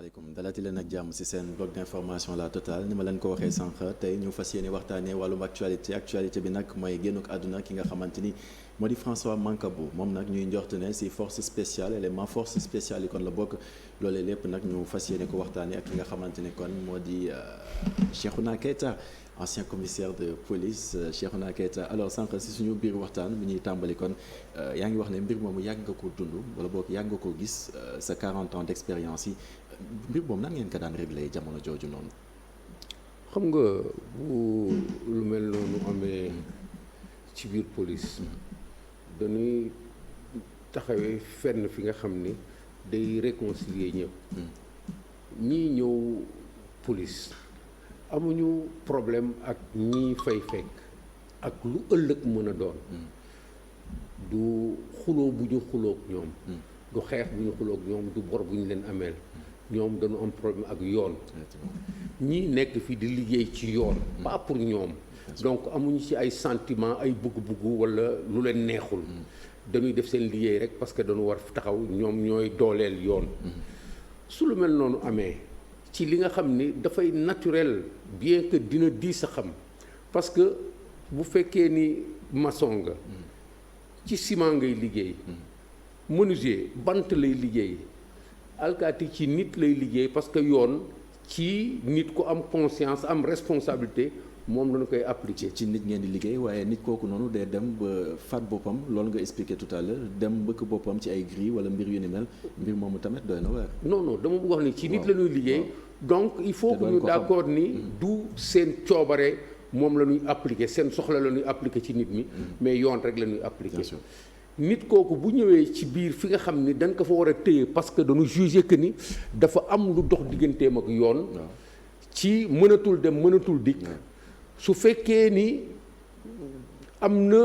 asalaamaaleykum dalati leen ak jàmm ci seen bloc d'information la totale ni ma leen ko waxee sànq tey ñu fas yéene waxtaanee wàllum actualité bi nag mooy génnuk àdduna ki nga xamante ni moo di François Mancabou moom nag ñuy njort ne ci force spéciale élément force spéciale yi kon la bokk loolee lépp nag ñu fas yéene ko waxtaanee ak ki nga xamante ne kon moo di Cheikhouna Keita ancien commissaire de police Cheikhouna Keita alors sànq ci suñu biir waxtaan bi ñuy tàmbali kon yaa ngi wax ne mbir moomu yàgg nga ko dund wala boog yàgg nga ko gis sa 40 ans d'expérience yi mbir boobu nan ngeen ko daan réglé jamono jooju noonu. xam nga bu lu mel noonu amee ci biir police dañuy taxawee fenn fi nga xam ni day réconcilier ñëpp. ñii ñëw police amuñu problème ak ñii fay fekk ak lu ëllëg mën a doon. du xuloo bu ñu xuloog ñoom. du xeex bu ñu xuloog ñoom du bor bu ñu leen ameel. ñoom dañu am problème ak yoon. ñii nekk fii di liggéey ci yoon. pas pour ñoom. donc amuñu ci ay sentiment ay bugg-bugg walla lu leen neexul. dañuy def seen liggéey rek parce que dañu war taxaw ñoom ñooy dooleel yoon. su lu mel noonu amee ci li nga xam ni dafay naturel bien que dina diis a xam parce que bu fekkee ni maçon nga. ci ciment ngay liggéey. menuisier bant lay liggéey. alkaati ci nit lay liggéey parce que yoon ci nit ku am conscience am responsabilité moom lañu koy appliquer. ci nit ngeen di liggéey waaye nit kooku noonu day dem ba faat boppam loolu nga expliqué tout à l'heure dem bëgg boppam ci ay gris wala mbir yu ni mel mbir moomu tamit doy na waar. non dama bëgg wax ni ci nit la ñuy liggéey. donc il faut que ñu d'accord ni du seen coobare moom la ñuy appliquer seen soxla la ñuy appliquer ci nit mi. mais yoon rek la ñuy appliquer. nit kooku bu ñëwee ci biir fi nga xam ni dañ ko fa war a téye parce que dañu juger que ni dafa am lu dox digganteem ak yoon. ci mënatul dem mënatul dikk. su fekkee ni am na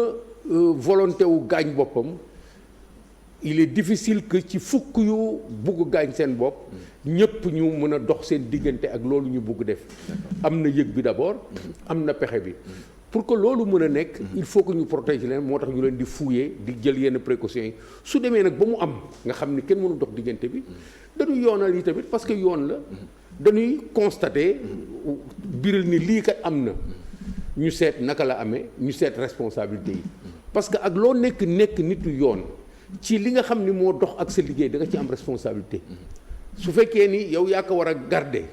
volonté wu gaañ boppam il est difficile que ci fukk yu bugg gaañ seen bopp. ñëpp ñu mën a dox seen diggante ak loolu ñu bugg def. am na yëg bi d'abord. am na pexe bi. pour que loolu mën a nekk il faut que ñu protéger leen moo tax ñu leen di fouiller di jël yenn précautions yi su demee nag ba mu am nga xam ni kenn mënu dox diggante bi dañuy yoonal yi tamit parce que yoon la dañuy constater biral ni lii kat am na ñu seet naka la amee ñu seet responsabilité yi parce que ak loo nekk nitu yoon ci li nga xam ni moo dox ak sa liggéey da nga ci am responsabilité su fekkee ni yow yaa ko war a garder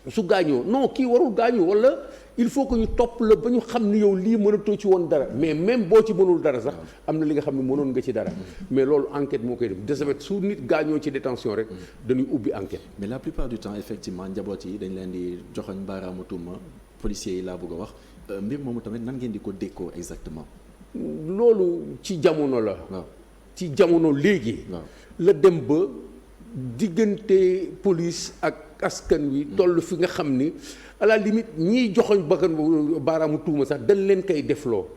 su gaañoo non kii warul gaañu walla il faut que ñu topp la ba ñu xam ni yow lii mënatoo ci woon dara mais même boo ci mënul dara sax am na li nga xam ne mënoon nga ci dara mais loolu enquête moo koy def de ce fait su nit gaañoo ci détention rek dañuy ubbi enquête. mais la plupart du temps effectivement njaboot yi dañ leen di joxoñ baaraamu tuuma policiers yi laa bëgg a wax mbir moomu tamit nan ngeen di ko déggoo exactement. loolu ci jamono la. ci jamono léegi. la dem ba diggante police ak askan wi toll fi nga xam ni. à la limite ñiy joxoñ bakkan baaraamu tuuma sax dañ leen koy defloo.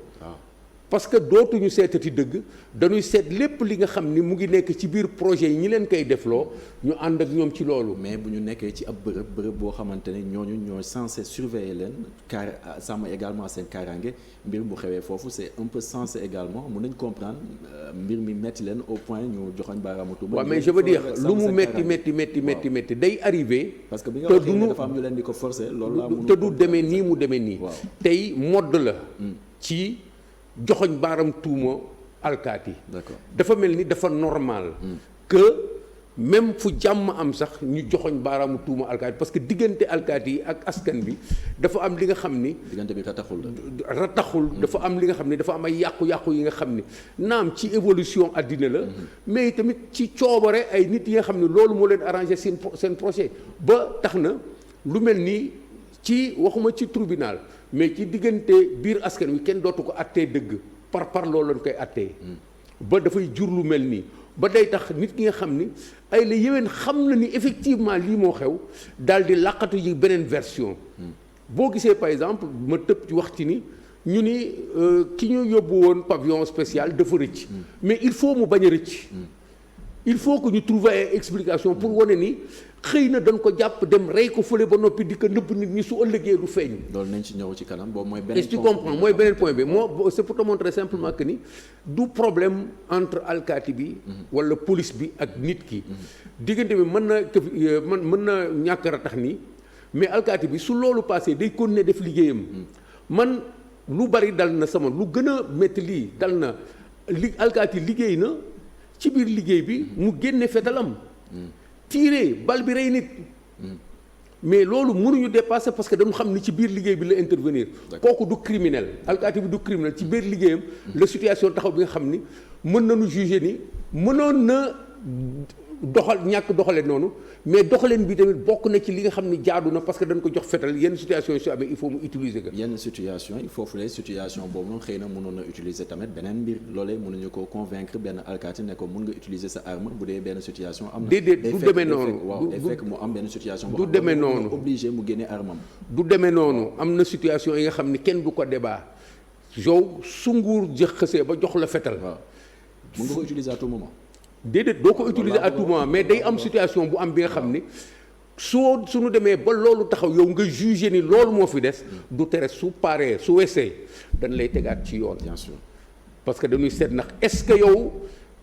parce que dootuñu seetati dëgg dañuy seet lépp li nga xam ni mu ngi nekk ci biir projet yi ñi leen koy defloo ñu ànd ak ñoom ci loolu. mais bu ñu nekkee ci ab bërëb boo xamante ne ñooñu ñooy censé surveiller leen sàmm également seen kaaraange mbir bu xewee foofu c'est un peu censé également mun nañ comprendre mbir mi metti leen au point ñu joxoñ baaraamu tuuma. waaw mais je veux dire lu mu metti day arrivé. parce que bi nga waxee ne dafa am ñu leen di ko forcer loolu laa te du demee nii mu demee nii. tey modd la. ci joxoñ baaram tuuma alkaati. d'accord dafa mel ni dafa normal. que même fu jàmm am sax ñu joxoñ baaraamu tuuma alkaati parce que diggante alkaati yi ak askan bi dafa am li nga xam ni. diggante bi rataxul dafa am li nga xam ni dafa am ay yàqu-yàqu yi nga xam ni naam ci évolution àddina la. mais tamit ci coobare ay nit yi nga xam ne loolu moo leen arrangé seen projet ba tax na lu mel nii ci waxuma ci tribunal. mais ci diggante biir askan wi kenn dootu ko attee dëgg par loolu lañ koy attee ba dafay jur lu mel nii ba day tax nit ki nga xam ni ay la yéwén xam na ni effectivement lii moo xew daal di làqatu yi beneen version boo gisee par exemple ma tëb ci wax ci ni ñu ni ki ñu yóbbu woon pavillon spécial dafa rëcc mais il faut mu bañ a rëcc il faut que ñu trouver ay explication pour wane ni xëy na dañ ko jàpp dem rey ko fële ba noppi di ko nëbb nit ñi su ëllëgee du feeñ. loolu nañ ci ñëw ci kanam boobu mooy benn. est-ce que tu comprends mooy beneen point bi moo c'est pour te montrer simplement que ni du problème entre alkaati bi. wala police bi ak nit ki. diggante bi mën na ñàkk a tax nii mais alkaati bi su loolu passé day continuer def liggéeyam. man lu bari dal na sama lu gën a métti lii dal na alkaati liggéey na ci biir liggéey bi mu génne fetalam. tirer bal bi rey nit. mais loolu mënuñu dépasser parce que dañu xam ni ci biir liggéey bi la intervenir. kooku du criminel alkaati bi du criminel ci biir liggéeyam. la situation taxaw bi nga xam ni mën nañu juger ni mënoon na ñàkk doxale noonu mais doxaleen bi tamit bokk na ci li nga xam ni jaadu na parce que dañ ko jox fetal yenn situation yi su amee il faut mu utiliser ko. yenn situation il faut que situation boobu noonu xëy na mënoon na utiliser tamit beneen mbir loolee mënuñu ko convaincre benn alkaati ne ko mën nga utiliser sa arme bu dee benn situation am na. déedéet du demee noonu waaw day fekk mu am benn situation. du demee noonu obligé mu génne armam. du demee noonu am na situation yi nga xam ni kenn du ko débat yow su nguur jëx xësee ba jox la fetal. waaw mën nga ko utiliser à tout moment. déedéet doo ko utiliser à tout moment mais day am situation bu am bi nga xam ni suñu demee ba loolu taxaw yow nga juger ni loolu moo fi des du tere su paree su wesee dañ lay tegaat ci yoon. bien sûr parce que dañuy seet ndax est-ce que yow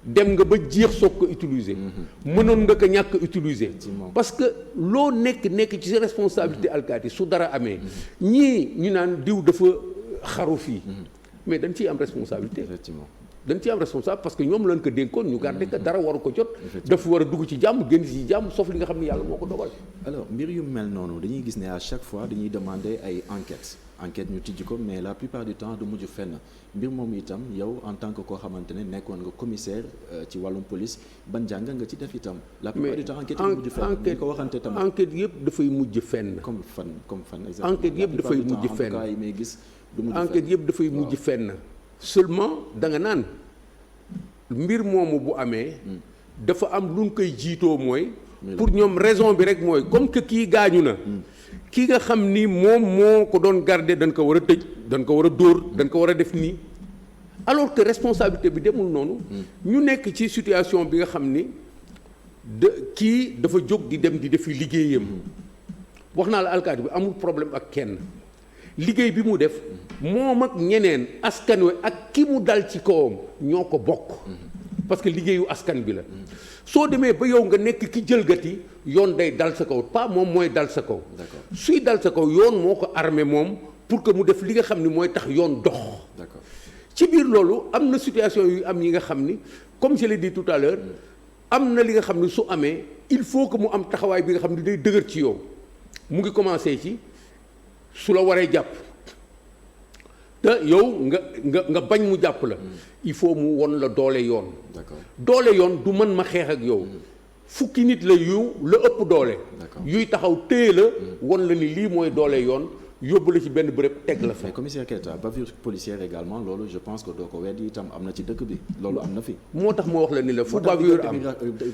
dem nga ba jeex soog ko utiliser. mënoon nga ko ñàkk utiliser. parce que loo nekk ci sa responsabilité alkaati su dara amee. ñii ñu naan diw dafa xaru fii. mais dañ ciy am responsabilité. effectivement. dañ ci am responsable parce que ñoom lañ ko dénkoon ñu garder que dara waru ko jot. dafa war a dugg ci jàmm génn ci jàmm sauf li nga xam ne yàlla moo ko dogal. alors mbir yu mel noonu dañuy gis ne à chaque fois dañuy demander ay enquêtes ñu tijji ko mais la plupart du temps du mujj fenn mbir moom itam yow en tant que koo xamante ne nekkoon nga commissaire ci wàllum police ban jàng nga ci def itam. la plupart du temps enquête yi mujj fenn dañ ko waxante tamit. enquête yëpp dafay mujj fenn. comme fan exactement. enquête yëpp dafay mujj fenn en tout cas yi may gis du mujj fenn. enquête yëpp dafay mujj fenn. seulement da nga naan mbir moomu bu amee dafa am lu ñu koy jiitoo mooy pour ñoom raison bi rek mooy comme que kii gaañu na ki nga xam ni moom moo ko doon garder dañ ko war a tëj dañ ko war a dóor dañ ko war a def nii alors que responsabilité bi demul noonu ñu nekk ci situation bi nga xam ni kii dafa jóg di dem di defi liggéeyam wax naa la alkaati bi amul problème ak kenn liggéey bi mu def moom ak ñeneen askan wi ak ki mu dal ci kawam ñoo ko bokk parce que liggéeyu askan bi la soo demee ba yow nga nekk ki jëlgati yoon day dal sa kaw pas moom mooy dal sa kaw suy dal sa kaw yoon moo ko armé moom pour que mu def li nga xam ni mooy tax yoon dox ci biir loolu am na situation yu am yi nga xam ni comme je l'ai dit tout à l'heure am na li nga xam ni su amee il faut que mu am taxawaay bi nga xam ni day dëgër ci yow mu ngi commencé ci su la waree jàpp te yow nga bañ mu jàpp la il faut mu won la doole yoon doole yoon du mën ma xeex ak yow fukki nit la la ëpp doole yuy taxaw téye la won la ni lii mooy doole yoon yóbbu la ci benn bërëb teg la fa. mais commissaire Keita bavure policière également loolu je pense que doo ko weddi itam am na ci dëkk bi loolu am na fi. moo tax moo wax la ni la fu bavure am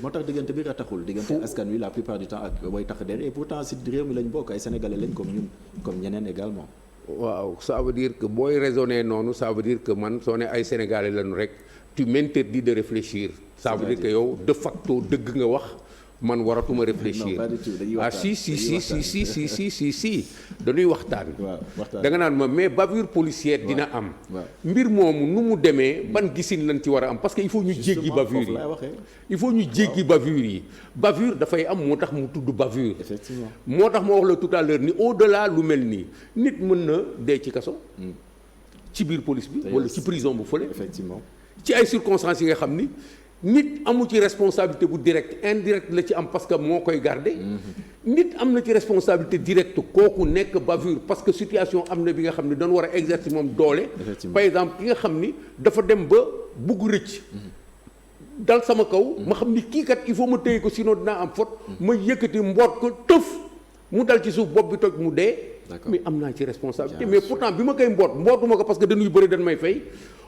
moo tax diggante bi rataxul diggante askan wi la plupart du temps ak way tax der et pourtant si réew mi lañ bokk ay sénégalais lañ comme ñun comme ñeneen également. waaw ça veut dire que booy raisonner noonu ça veut dire que man soo ne ay sénégalais lañu rek tu m'interdis de réfléchir. ça veut dire que yow de facto dëgg nga wax. man waratuma réfléchir ah si dañuy waxtaan da nga naan ma mais bavure policière dina am mbir moomu nu mu demee ban gisin lañ ci war a am parce que il faut ñu jéggi bavure yi il faut ñu jéggi bavure yi bavure dafay am moo tax mu tudd bavure effectivement moo tax ma wax la tout à l'heure ni au-delà lu mel nii nit mën na dee ci kaso ci biir police bi wala ci prison bu fële effectivement ci ay circonstances yi nga xam ni nit amu ci responsabilité bu direct indirect la ci am parce que moo koy garder nit am na ci responsabilité directe kooku nekk bavure parce que situation am na bi nga xam ne dañu war a exercer moom doole par exemple ki nga xam ni dafa dem ba bugg rëcc dal sama kaw ma xam ni kii kat il faut ma téye ko sinon dinaa am faute ma yëkkati mboot ko tëf mu dal ci suuf bopp bi toj mu dee mais am naa ci responsabilité mais pourtant bi ma koy mbootuma ko parce que dañuy bëri dañ may fay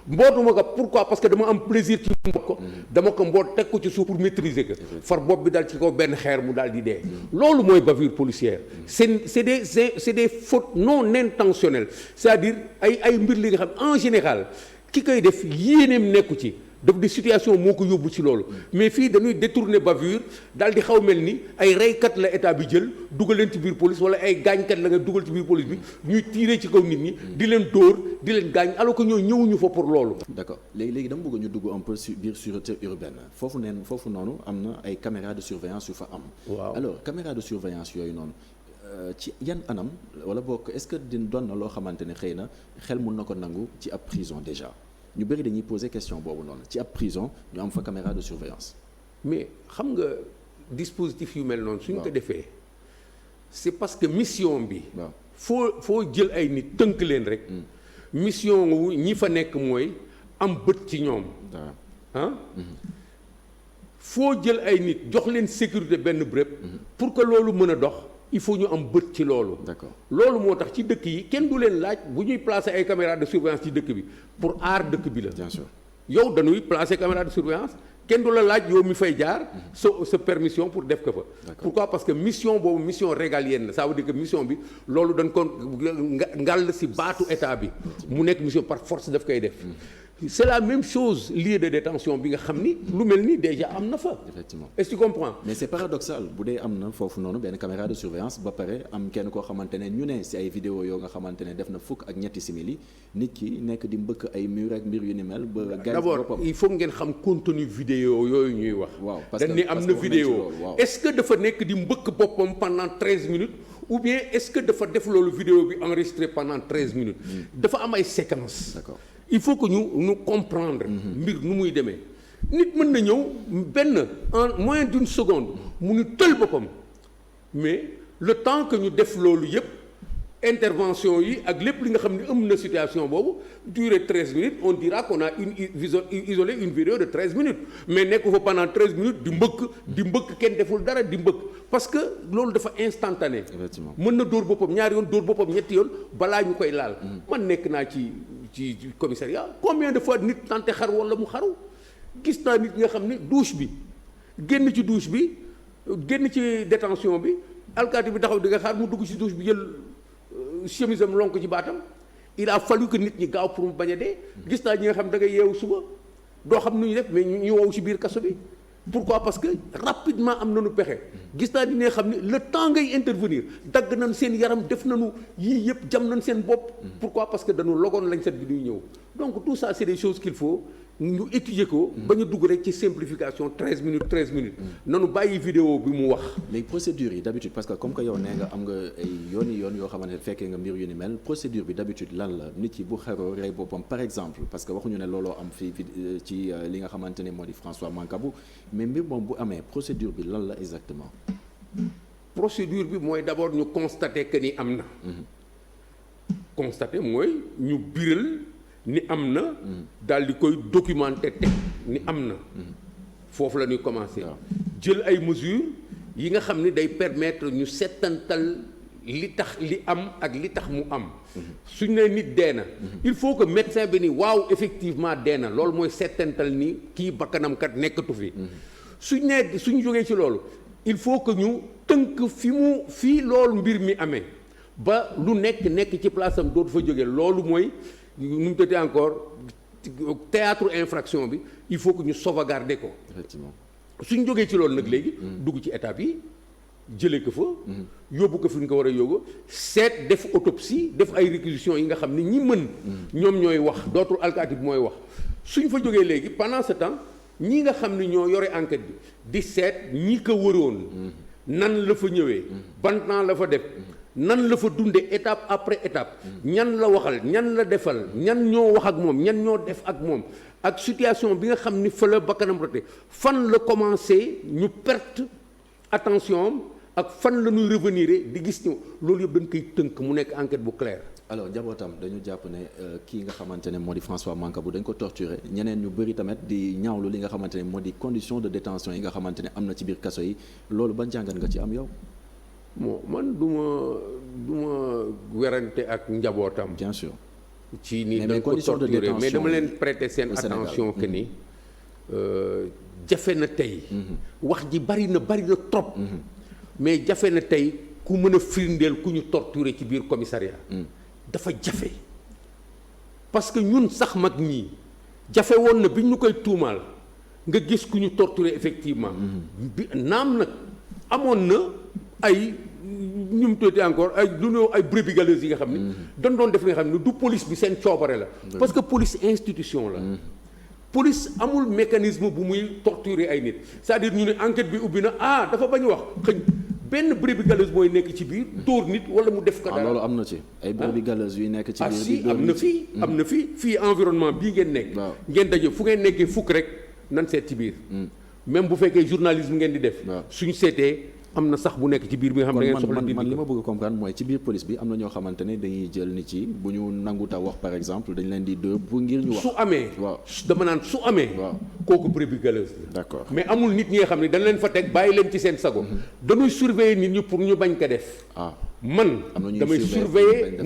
mbootuma ko pourquoi parce que dama am plaisir ci mboot ko dama ko mboot teg ko ci suuf pour maîtriser ko far bopp bi dal ci kaw benn xeer mu daal di dee loolu mooy bavure policière c'est des fautes non intentionnelles c'est-à-dire ay mbir li nga xam en général ki koy def yéeneem nekku ci daf di situation moo ko yóbbu ci loolu mais fii dañuy détourner bavure daal di xaw mel ni ay reykat la état bi jël dugal leen ci biir police wala ay gaañkat la nga dugal ci biir police bi ñuy tirer ci kaw nit ñi di leen dóor di leen gaañ alors que ñoo ñëwuñu fa pour loolu. d'accord léegi dama bëgg ñu dugg un peu biir sûreté urbaine foofu noonu am na ay caméras de surveillance yu fa am. waaw alors caméras de surveillance yooyu noonu ci yan anam wala bokk est-ce que doon na loo xamante ne xëy na xel mun na ko nangu ci ab prison déjà. ñu bëri dañuy poser question boobu noonu ci ab prison ñu am fa caméra de surveillance. mais xam nga dispositif yu mel noonu. suñ ko defee c'est parce que mission bi. waaw foo jël ay nit tënk leen rek. mission wu ñi fa nekk mooy am bët ci ñoom. ah. foo jël ay nit jox leen sécurité benn béréb. pour que loolu mën a dox. il faut ñu am bët ci loolu. d'accord loolu moo tax ci dëkk yi kenn du leen laaj bu ñuy placer ay caméras de surveillance ci dëkk bi pour aar dëkk bi la. bien sûr yow dañuy placer caméra de surveillance kenn du la laaj yow mi fay jaar. sa permission pour def ko fa. pourquoi parce que mission boobu mission régalienne la ça veut dire que mission bi loolu dañ ko ngàll si baatu état bi. mu nekk mission par force daf koy def. c'est la même chose lieu de détention bi nga xam ni lu mel ni déjà am na fa. effectivement est-ce que tu comprends. mais c'est paradoxal bu dee am na foofu noonu benn caméra de surveillance ba pare am kenn koo xamante ne ñu ne si ay vidéo yoo nga xamante ne def na fukk ak ñetti simili nit ki nekk di mbëkk ay mur ak mbir yu ni mel. ba gars d'abord il faut ngeen xam contenu vidéo yooyu ñuy wax. waaw parce que dañ ne am na vidéo est-ce que dafa nekk di mbëkk boppam pendant 13 minutes. ou bien est-ce que dafa def loolu vidéo bi enregistré pendant 13 minutes. dafa am ay séquences. d'accord. il faut que ñu comprendre. mbir nu muy demee nit mën na ñëw benn en moins d'une seconde mu ñu tël boppam mais le temps que ñu def loolu yëpp intervention yi ak lépp li nga xam ne ëm na situation boobu durée 13 minutes on dira qu'on a isolé une vidéo de 13 minutes mais nekku fa pendant 13 minutes di mbëkk kenn deful dara di mbëkk parce que loolu dafa instantané. effectivement mën na dóor boppam ñaari yoon dóor boppam ñetti yoon balaa ñu koy laal. man nekk naa ci commissariat combien de fois nit tenté xar wala mu xaru gis naa nit nga xam ne douche bi génn ci douche bi génn ci détention bi alkaati bi taxaw di nga xaar mu dugg ci douche bi jël chemise am lonk ci baatam il a fallu que nit ñi gaaw pour mu bañ a dee. gis naa ñi nga xam da ngay yeewu suba doo xam nu ñu def mais ñu wow ci biir kaso bi. pourquoi parce que rapidement am nañu pexe gis naa dina xam ne le temps ngay intervenir dagg nañ seen yaram def nañu yii yëpp jam nañ seen bopp. pourquoi parce que dañu logoon lañ set bi ñuy ñëw donc tout ça c'est des choses qu'il faut ñu étudier ko. ba ñu dugg rek ci simplification 13 minutes nanu bàyyi vidéo bi mu wax. léegi procédure yi d'habitude parce que comme que yow nee nga am nga ay yoon yoo xamante ne fekkee nga mbir yu ni mel procédure bi d'habitude lan la nit yi bu xaroo rey boppam par exemple parce que waxuñu ne looloo am fii ci li nga xamante ne moo di François Mancabou mais mbir moom bu amee procédure bi lan la exactement. procédure bi mooy d'abord ñu constater que ni am na. constater mooy ñu biral ni am na. daal di koy documenter teg ni am na. foofu la ñuy commencer. jël ay mesures yi nga xam ni day permettre ñu settantal li tax li am ak li tax mu am. suñ ne nit dee na. il faut que médecin bi ni waaw effectivement dee na loolu mooy settantal ni kii bakkanam kat nekkatu fi. suñ jógee ci loolu il faut que ñu tënk fii loolu mbir mi amee ba lu nekk ci place am dootu fa jógee loolu mooy. nu mu tëddee encore théâtre infraction bi il faut que ñu sauvegarder ko. effectivement suñ jógee ci loolu nag léegi. dugg ci étape yi jëlee ko fa. yóbbu ko fi ñu ko war a yóbbu seet def autopsie def ay réquisitions yi nga xam ne ñi mën. ñoom ñooy wax dootul alkaati bi mooy wax suñ fa jógee léegi pendant ce temps ñi nga xam ne ñoo yore enquête bi di seet ñi ko wëroon. nan la fa ñëwee. ban temps la fa def. nan la fa dundee étape après étape ñan la waxal ñan la defal ñan ñoo wax ak moom ñan ñoo def ak moom ak situation bi nga xam ni fa la bakkanam rote fan la commencé ñu perte attention am ak fan la ñuy revenir di gis ni loolu yëpp dañ koy tënk mu nekk enquête bu claire. alors njabootam dañu jàpp ne kii nga xamante ne moo di François Mancabou dañ ko torturé ñeneen ñu bëri tamit di ñaawlu li nga xamante ne moo di condition de détention yi nga xamante ne am na ci biir kaso yi loolu ban jàngat nga ci am yow. bon man du ma werante ak njabootam. bien sûr. ci ni dañ ko torturé mais dama leen prêter seen attention que ni jafe na tey. wax ji bari na trop. mais jafe na tey ku mën a firndeel ku ñu torturé ci biir commissariat. dafa jafe parce que ñun sax mag ñii jafe woon na bi ñu koy tuumaal nga gis ku ñu torturer effectivement. bi naam nag amoon na ay ñu mu tuddee encore ay lu ñu ay brebis galeuses yi nga xam ni. dañ doon def li nga xam ni du police bi seen coobare la. parce que police institution la. police amul mécanisme bu muy torturer ay nit c'est-à-dire ñu ne enquête bi ubbi na dafa bañ wax xëñ benn brebis galeuse mooy nekk ci biir dóor nit wala mu def ko dara. loolu am na ci ay brebis galeuses yu nekk ci biir. si am na fii environnement bii ngeen nekk. ngeen daje fu ngeen nekkee fukk rek nan seet ci biir. même bu fekkee journalisme ngeen di def. suñu seetee am na sax bu nekk ci biir bi nga xam ne da ngeen soxla. man li ma bëgg comprendre mooy ci biir police bi am na ñoo xamante ne dañuy jël nit yi bu ñu nangu ta wax par exemple dañ leen di dóor pour ngir ñu wax. su amee dama naan su amee. kooku brebis galeuse la. d'accord mais amul nit ñi nga xam ne dañ leen fa teg bàyyi leen ci seen sago. dañuy surveiller nit ñi pour ñu bañ ko def. man damay surveiller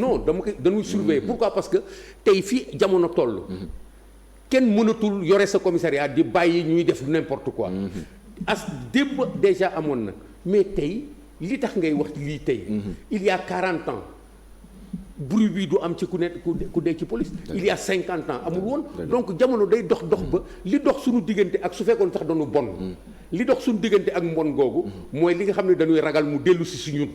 dañuy surveiller pourquoi parce que tey fii jamono toll. kenn mënatul yore sa commissariat di bàyyi ñuy def n'importe quoi. démb déjà amoon na. mais tey li tax ngay wax lii tey. il y a 40 ans bruit bi du am ci ku dee ci police. il y a 50 ans amul woon. donc jamono day dox ba li dox suñu diggante ak su fekkoon sax dañu bon. li dox suñu diggante ak mbon googu. mooy li nga xam ne dañuy ragal mu dellu si ñun.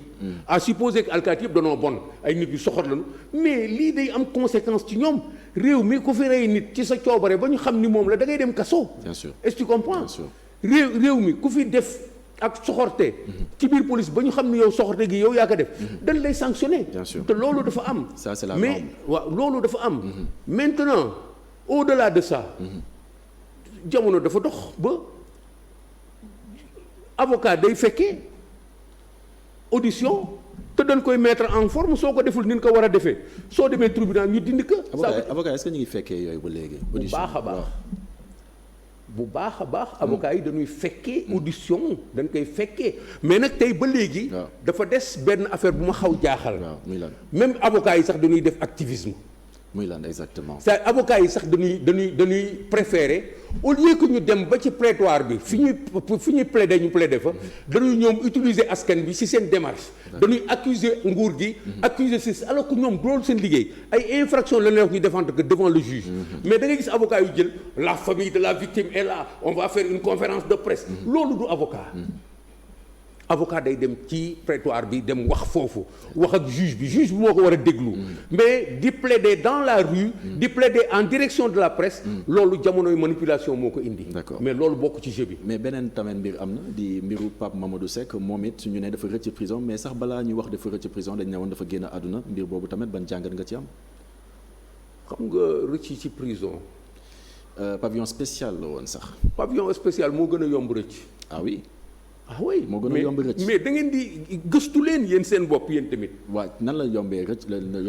à supposer que alkaati yëpp danoo bon ay nit yu soxor lañu mais lii day am conséquence ci ñoom réew mi ku fi rey nit ci sa coobare ba ñu xam ni moom la da ngay dem kaso. bien sûr est-ce que tu comprends. réew mi ku fi def. ak soxorte ci biir police ba ñu xam ne yow soxorte gi yow yaa ko def dañ lay sanctionner. bien sûr te loolu dafa am. ça c'est la mais loolu dafa am. maintenant au-delà de ça. jamono dafa dox ba avocat day fekkee audition te dañ koy mettre en forme soo ko deful ni ñu ko war a defee soo demee tribunal ñu dindi ko. avocat est-ce que ñu ngi fekkee yooyu ba léegi. audition bu baax a baax avocat yi dañuy fekkee audition dañ koy fekkee mais nag tey ba léegi. dafa des benn affaire bu ma xaw jaaxal. muy lan même avocat yi sax dañuy def activisme. muy lan exactement. c'est avocat yi sax dañuy préférer au lieu que ñu dem ba ci prétoire bi fi ñuy plaider ñu plaider fa. dañuy ñoom utiliser askan bi ci seen démarche. dañuy accuser nguur gi. accuser si alors que ñoom loolu seen liggéey ay infraction la leen wax ñu défendre que devant le juge. mais da ngay gis avocat yu jël la famille de la victime est là on va faire une conférence de presse. loolu du avocat. avocat day dem ci prétoire bi dem wax foofu wax ak juge bi moo ko war a déglu. mais di plaider dans la rue. di plaider en direction de la presse. loolu jamonoy manipulation moo ko indi. d'accord mais loolu bokk ci jeu bi. mais beneen tamit mbir am na di mbiru Pape Mamadou Seck moom it ñu ne dafa rëcc prison mais sax balaa ñuy wax dafa rëcc prison dañ ne woon dafa génn àdduna mbir boobu tamit ban jàngat nga ci am. xam nga rëcc ci prison. pavillon spécial la woon sax. pavillon spécial moo gën a yomb rëcc. ah oui. moo gën a yomb rëcc mais da ngeen di gëstu leen yéen seen bopp yéen tamit. waaw nan la yombee rëcc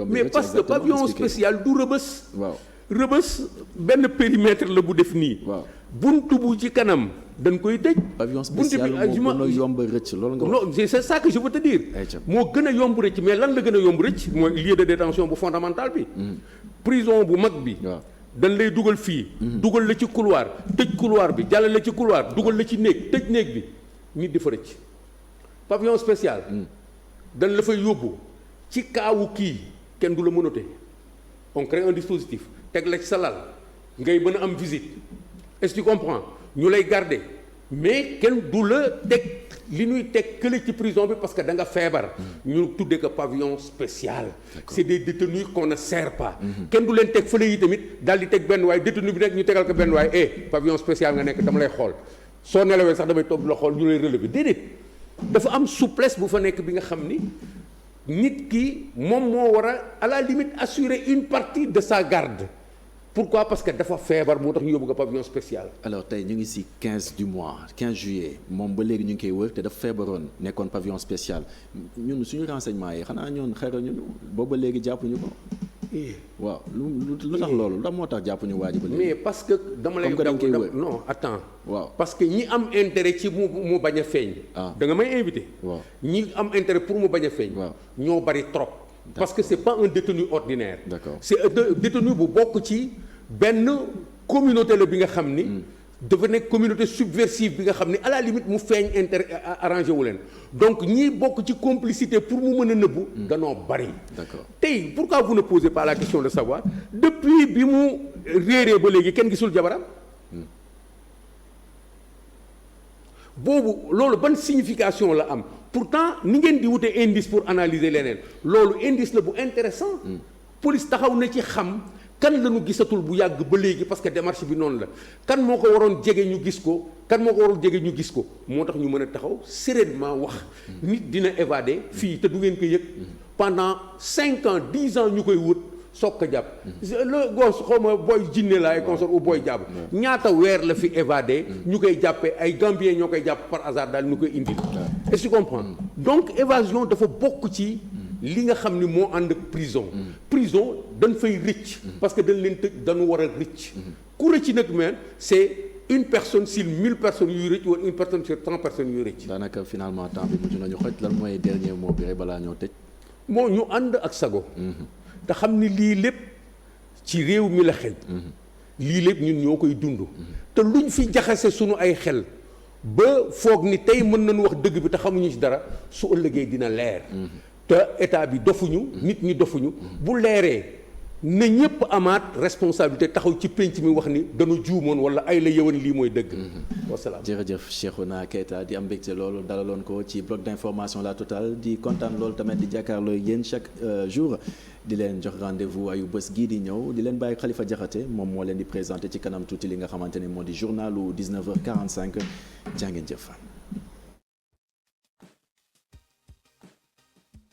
mais parce que pavillon spécial du rëbës. waaw rëbës benn périmètre la bu def nii. waaw buntu bu ci kanam dañ koy tëj. pavillon spécial moo gën a yomb rëcc loolu nga wax. non c'est ça que je veux te dire. moo gën a yomb rëcc mais lan la gën a yomb rëcc mooy lieu de détention bu fondamental bi. prison bu mag bi. dañ lay dugal fii. dugal la ci couloir tëj couloir bi jàllale la ci couloir dugal la ci néeg tëj néeg bi. nit di fa rëcc pavillon spécial. dañ la fay yóbbu ci kaawu kii kenn du la menotté on crée un dispositif teg la ci sa lal ngay mën a am visite est-ce que tu comprends ñu lay garder mais kenn du la teg li ñuy teg kële ci prison bi parce que da nga feebar. ñu tuddee ko pavillon spécial. c'est des détenus qu'on ne sert pas. kenn du leen teg fële yi tamit daal di teg benn waay détenu bi nekk ñu tegal ko benn waay pavillon spécial nga nekk dama lay xool. soo nelawee sax damay toog la xool ñu lay relever déedéet dafa am souplesse bu fa nekk bi nga xam ni nit ki moom moo war a à la limite assurer une partie de sa garde. Pourquoi? Parce que dafa feebar moo tax ñu yóbbu ko pavillon spécial. alors tey ñu ngi ci 15 du mois 15 juillet moom ba léegi ñu ngi koy wër te dafa feebaroon nekkoon pavillon spécial ñun suñu renseignement yi xanaa ñoon xeeruñu boobu ba léegi jàppuñu ko. waaw lu tax loolu lan moo tax jàppuñu waa ji ba léegi. mais parce que dama lay non attends. waaw parce que ñi am intérêt ci mu bañ a feeñ. da nga may invité. waaw ñi am intérêt pour mu bañ a feeñ. waaw ñoo bari trop. parce que c'est pas un détenu ordinaire. d'accord c'est un détenu bu bokk ci benn communauté la bi nga xam ni. dafa nekk communauté subversive bi nga xam ni à la limite mu feeñ arrangé wu leen donc ñii bokk ci complicité pour mu mën a nëbbu. danoo bari. d'accord tey pourquoi vous ne posez pas la question de savoir depuis bi mu réeree ba léegi kenn gisul jabaram boobu loolu ban signification la am pourtant ni ngeen di wute indice pour analyser leneen loolu indice la bu intéressant police taxaw na ci xam kan la ñu gisatul bu yàgg ba léegi parce que démarche bi noonu la kan moo ko waroon jege ñu gis ko kan moo ko waroon jege ñu gis ko moo tax ñu mën a taxaw sereinement wax nit dina évader fii te du ngeen ko yëg pendant 5 ans 10 ans ñu koy wut soog ko jàpp le gos xaw ma booy jinne la ay consort ou booy jàpp ñaata weer la fi évadé ñu koy jàppee ay Gambiens ñoo koy jàpp par hasard daal ñu koy indil est-ce que tu comprends donc évasion dafa bokk ci li nga xam ni moo ànd ak prison prison dañ fay rëcc parce que dañ leen tëj dañu war a rëcc ku rëcc nag mais c'est une personne sur 1000 personnes yuy rëcc wala une personne sur 100 personnes yuy rëcc daanaka finalement temps bi mujj nañu xoj lan mooy dernier mot bi rek balaa ñoo tëj moo ñu ànd ak sago te xam ni lii lépp ci réew mi la xel lii lépp ñun ñoo koy dund te luñ fi jaxase sunu ay xel ba foog ni tey mën nañu wax dëgg bi te xamuñu ci dara su ëllëgee dina leer te état bi dofuñu nit ñi dofuñu bu leeree na ñëpp amaat responsabilité taxaw ci penc mi wax ni dañu juumoon wala ay la yëwan lii mooy dëgg wasalaam jërëjëf Cheikhouna Keita di am mbégte loolu dalaloon ko ci bloc d'information La Totale di kontaan loolu tamit di jàkkaarloo yéen chaque jour di leen jox rendez-vous ayu bés gii di ñëw di leen bàyyi Khalifa Diakhaté moom moo leen di présenté ci kanam tuuti li nga xamante ni moo di journalu 19h45 jaa ngeen jëf